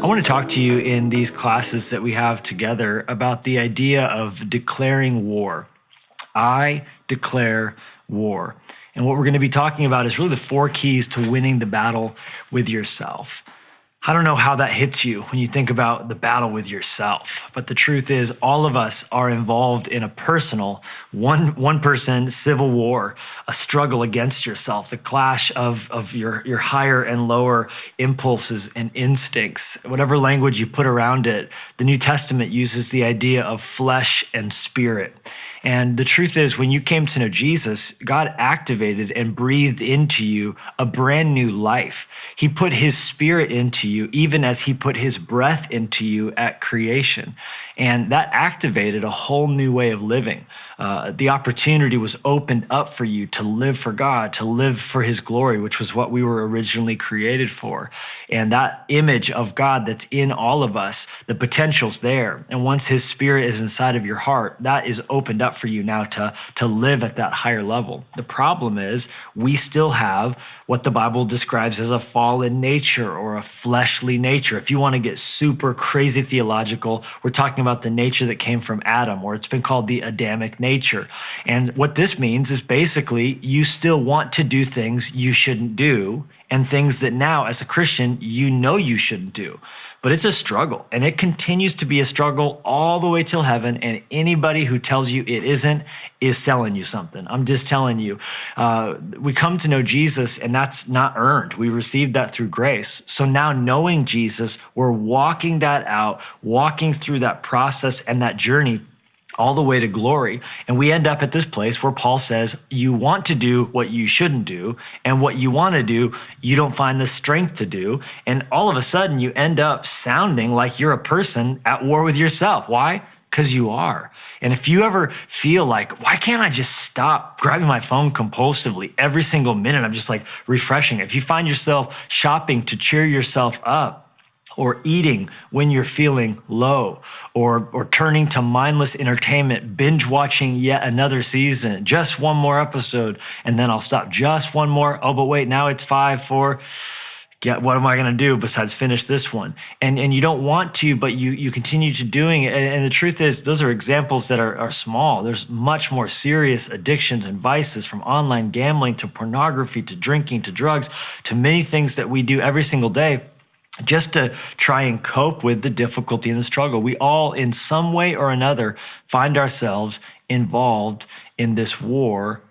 want to talk to you in these classes that we have together about the idea of declaring war. I declare war. And what we're going to be talking about is really the 4 keys to winning the battle with yourself. I don't know how that hits you when you think about the battle with yourself, but the truth is all of us are involved in a personal, one-person civil war, a struggle against yourself, the clash of your higher and lower impulses and instincts, whatever language you put around it. The New Testament uses the idea of flesh and spirit. And the truth is, when you came to know Jesus, God activated and breathed into you a brand new life. He put his spirit into you, even as he put his breath into you at creation. And that activated a whole new way of living. The opportunity was opened up for you to live for God, to live for his glory, which was what we were originally created for. And that image of God that's in all of us, the potential's there. And once his spirit is inside of your heart, that is opened up for you now to live at that higher level. The problem is we still have what the Bible describes as a fallen nature or a fleshly nature. If you want to get super crazy theological, we're talking about the nature that came from Adam, or it's been called the Adamic nature. And what this means is basically you still want to do things you shouldn't do and things that now as a Christian, you know you shouldn't do. But it's a struggle, and it continues to be a struggle all the way till heaven, and anybody who tells you it isn't is selling you something. I'm just telling you. We come to know Jesus, and that's not earned. We received that through grace. So now knowing Jesus, we're walking that out, walking through that process and that journey all the way to glory. And we end up at this place where Paul says, you want to do what you shouldn't do, and what you want to do, you don't find the strength to do. And all of a sudden you end up sounding like you're a person at war with yourself. Why? Because you are. And if you ever feel like, why can't I just stop grabbing my phone compulsively every single minute? I'm just like refreshing. If you find yourself shopping to cheer yourself up, or eating when you're feeling low, or turning to mindless entertainment, binge watching yet another season, just one more episode, and then I'll stop, just one more. Oh, but wait, now it's 5, 4. What am I going to do besides finish this one? And you don't want to, but you continue to doing it. And the truth is, those are examples that are small. There's much more serious addictions and vices, from online gambling to pornography to drinking to drugs to many things that we do every single day just to try and cope with the difficulty and the struggle. We all, in some way or another, find ourselves involved in this war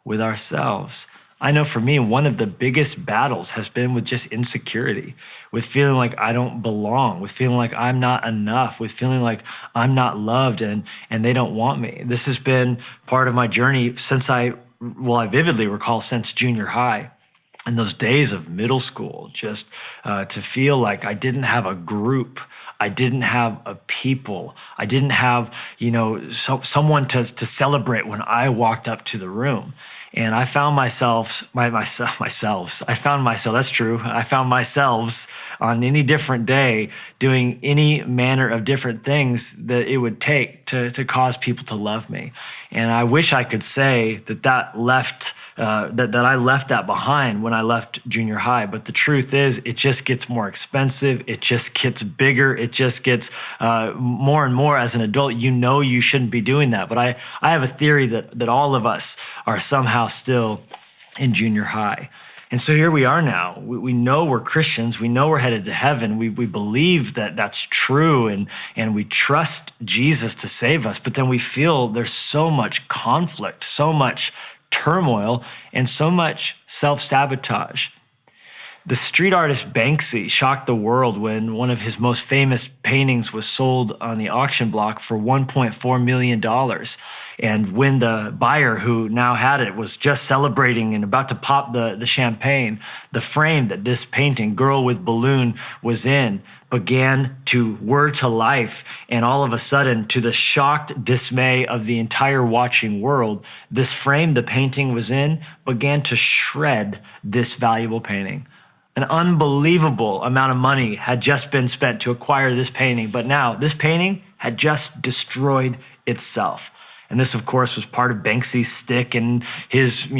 with ourselves. I know for me, one of the biggest battles has been with just insecurity, with feeling like I don't belong, with feeling like I'm not enough, with feeling like I'm not loved and they don't want me. This has been part of my journey since I vividly recall since junior high. In those days of middle school, just to feel like I didn't have a group, I didn't have a people, I didn't have, someone to celebrate when I walked up to the room. And I found myself, that's true. I found myself on any different day doing any manner of different things that it would take to cause people to love me. And I wish I could say that I left that behind when I left junior high. But the truth is, it just gets more expensive. It just gets bigger. It just gets more and more as an adult. You shouldn't be doing that. But I have a theory that all of us are somehow still in junior high. And so here we are now. We know we're Christians. We know we're headed to heaven. We believe that that's true, and we trust Jesus to save us. But then we feel there's so much conflict, so much turmoil, and so much self-sabotage. The street artist Banksy shocked the world when one of his most famous paintings was sold on the auction block for $1.4 million. And when the buyer who now had it was just celebrating and about to pop the champagne, the frame that this painting, Girl with Balloon, was in, began to whir to life. And all of a sudden, to the shocked dismay of the entire watching world, this frame the painting was in began to shred this valuable painting. An unbelievable amount of money had just been spent to acquire this painting, but now this painting had just destroyed itself. And this, of course, was part of Banksy's stick and his,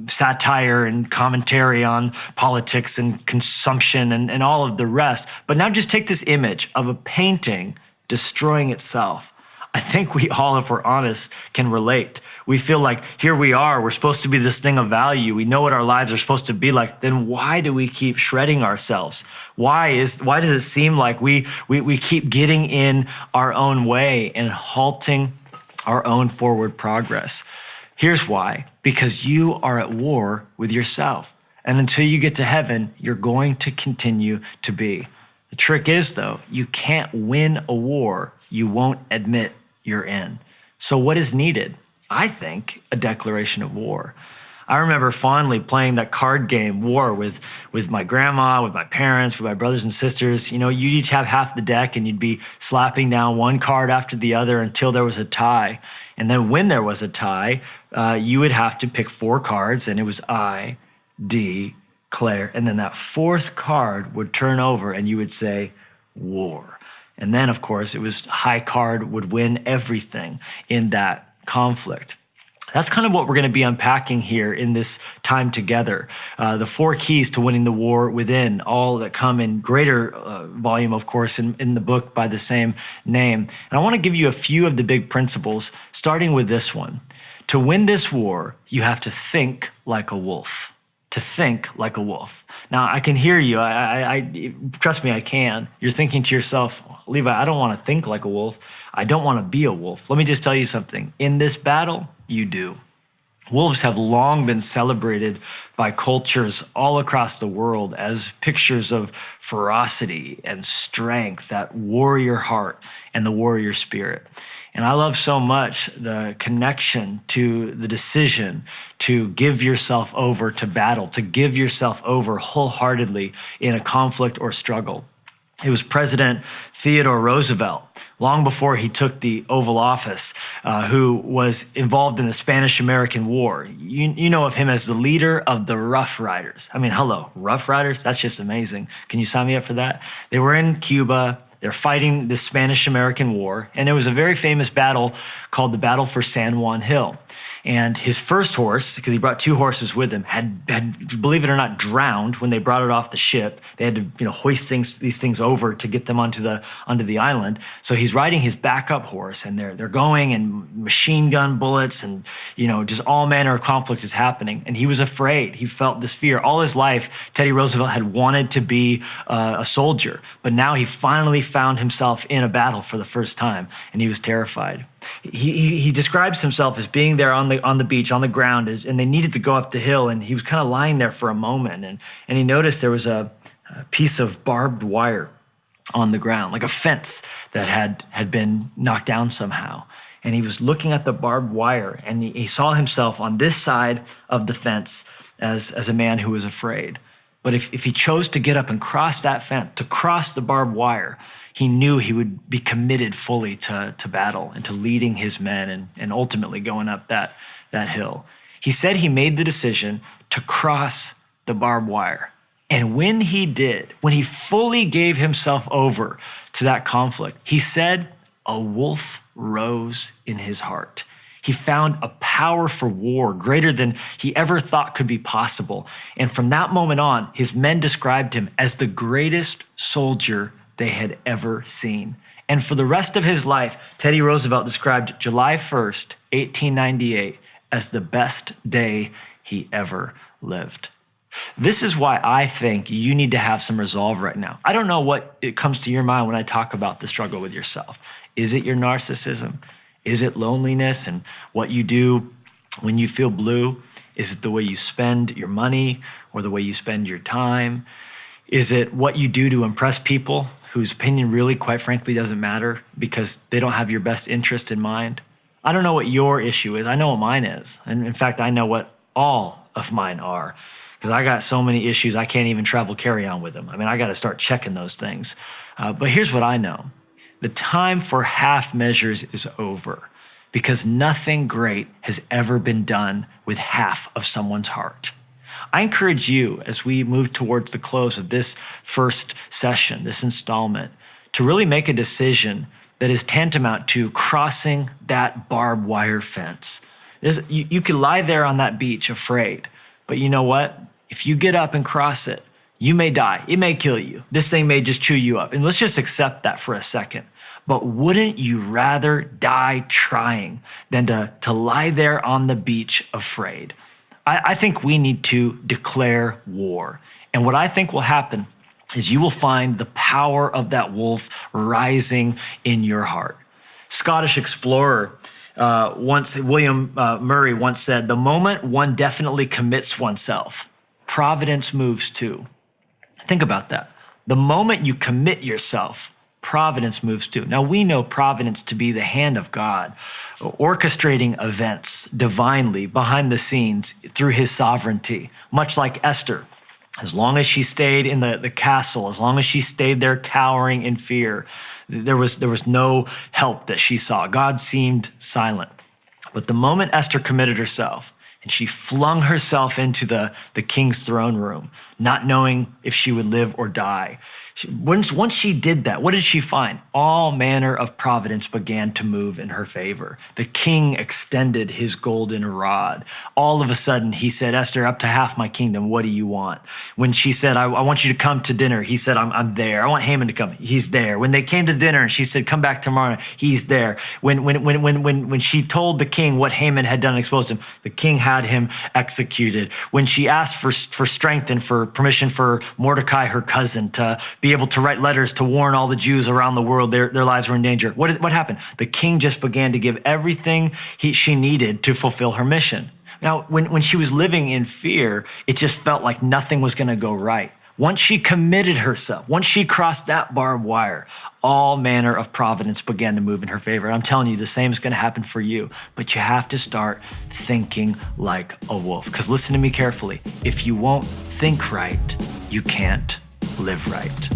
satire and commentary on politics and consumption and all of the rest. But now just take this image of a painting destroying itself. I think we all, if we're honest, can relate. We feel like here we are, we're supposed to be this thing of value. We know what our lives are supposed to be like. Then why do we keep shredding ourselves? Why does it seem like we keep getting in our own way and halting our own forward progress? Here's why. Because you are at war with yourself. And until you get to heaven, you're going to continue to be. The trick is, though, you can't win a war you won't admit you're in. So what is needed? I think a declaration of war. I remember fondly playing that card game, War, with my grandma, with my parents, with my brothers and sisters. You'd each have half the deck and you'd be slapping down one card after the other until there was a tie. And then when there was a tie, you would have to pick 4 cards, and it was I, D, Claire. And then that 4th card would turn over and you would say, war. And then, of course, it was high card would win everything in that conflict. That's kind of what we're going to be unpacking here in this time together. The 4 keys to winning the war within, all that come in greater volume, of course, in the book by the same name. And I want to give you a few of the big principles, starting with this one. To win this war, you have to think like a wolf. To think like a wolf. Now, I can hear you. I trust me, I can. You're thinking to yourself, Levi, I don't want to think like a wolf. I don't want to be a wolf. Let me just tell you something. In this battle, you do. Wolves have long been celebrated by cultures all across the world as pictures of ferocity and strength, that warrior heart and the warrior spirit. And I love so much the connection to the decision to give yourself over to battle, to give yourself over wholeheartedly in a conflict or struggle. It was President Theodore Roosevelt, long before he took the Oval Office, who was involved in the Spanish-American War. You know of him as the leader of the Rough Riders. I mean, hello, Rough Riders? That's just amazing. Can you sign me up for that? They were in Cuba. They're fighting the Spanish-American War, and there was a very famous battle called the Battle for San Juan Hill. And his first horse, because he brought 2 horses with him, had, believe it or not, drowned when they brought it off the ship. They had to, hoist these things over to get them onto the island. So he's riding his backup horse, and they're going, and machine gun bullets, and just all manner of conflicts is happening. And he was afraid. He felt this fear. All his life, Teddy Roosevelt had wanted to be a soldier, but now he finally found himself in a battle for the first time, and he was terrified. He describes himself as being there on the beach, on the ground, and they needed to go up the hill, and he was kind of lying there for a moment, and he noticed there was a piece of barbed wire on the ground, like a fence that had been knocked down somehow. And he was looking at the barbed wire, and he saw himself on this side of the fence as a man who was afraid. But if he chose to get up and cross that fence, to cross the barbed wire, he knew he would be committed fully to battle and to leading his men and ultimately going up that hill. He said he made the decision to cross the barbed wire. And when he did, when he fully gave himself over to that conflict, he said, a wolf rose in his heart. He found a power for war greater than he ever thought could be possible. And from that moment on, his men described him as the greatest soldier they had ever seen. And for the rest of his life, Teddy Roosevelt described July 1st, 1898, as the best day he ever lived. This is why I think you need to have some resolve right now. I don't know what it comes to your mind when I talk about the struggle with yourself. Is it your narcissism? Is it loneliness and what you do when you feel blue? Is it the way you spend your money or the way you spend your time? Is it what you do to impress people whose opinion really, quite frankly, doesn't matter because they don't have your best interest in mind? I don't know what your issue is. I know what mine is. And in fact, I know what all of mine are because I got so many issues I can't even travel carry-on with them. I mean, I got to start checking those things. But here's what I know. The time for half measures is over because nothing great has ever been done with half of someone's heart. I encourage you, as we move towards the close of this first session, this installment, to really make a decision that is tantamount to crossing that barbed wire fence. You could lie there on that beach afraid, but you know what? If you get up and cross it, you may die. It may kill you. This thing may just chew you up. And let's just accept that for a second. But wouldn't you rather die trying than to lie there on the beach afraid? I think we need to declare war. And what I think will happen is you will find the power of that wolf rising in your heart. Scottish explorer William Murray once said, "The moment one definitely commits oneself, providence moves too." Think about that. The moment you commit yourself, providence moves too. Now, we know providence to be the hand of God, orchestrating events divinely behind the scenes through his sovereignty, much like Esther. As long as she stayed in the castle, as long as she stayed there cowering in fear, there was no help that she saw. God seemed silent. But the moment Esther committed herself, and she flung herself into the king's throne room, not knowing if she would live or die. Once she did that, what did she find? All manner of providence began to move in her favor. The king extended his golden rod. All of a sudden, he said, "Esther, up to half my kingdom, what do you want?" When she said, I want you to come to dinner, he said, I'm there. I want Haman to come. He's there. When they came to dinner and she said, "Come back tomorrow," he's there. When she told the king what Haman had done and exposed him, the king had him executed. When she asked for strength and for permission for Mordecai, her cousin, to be able to write letters to warn all the Jews around the world their lives were in danger, what happened? The king just began to give everything she needed to fulfill her mission. Now, when she was living in fear, it just felt like nothing was going to go right. Once she committed herself, once she crossed that barbed wire, all manner of providence began to move in her favor. I'm telling you, the same is going to happen for you, but you have to start thinking like a wolf. Because listen to me carefully. If you won't think right, you can't live right.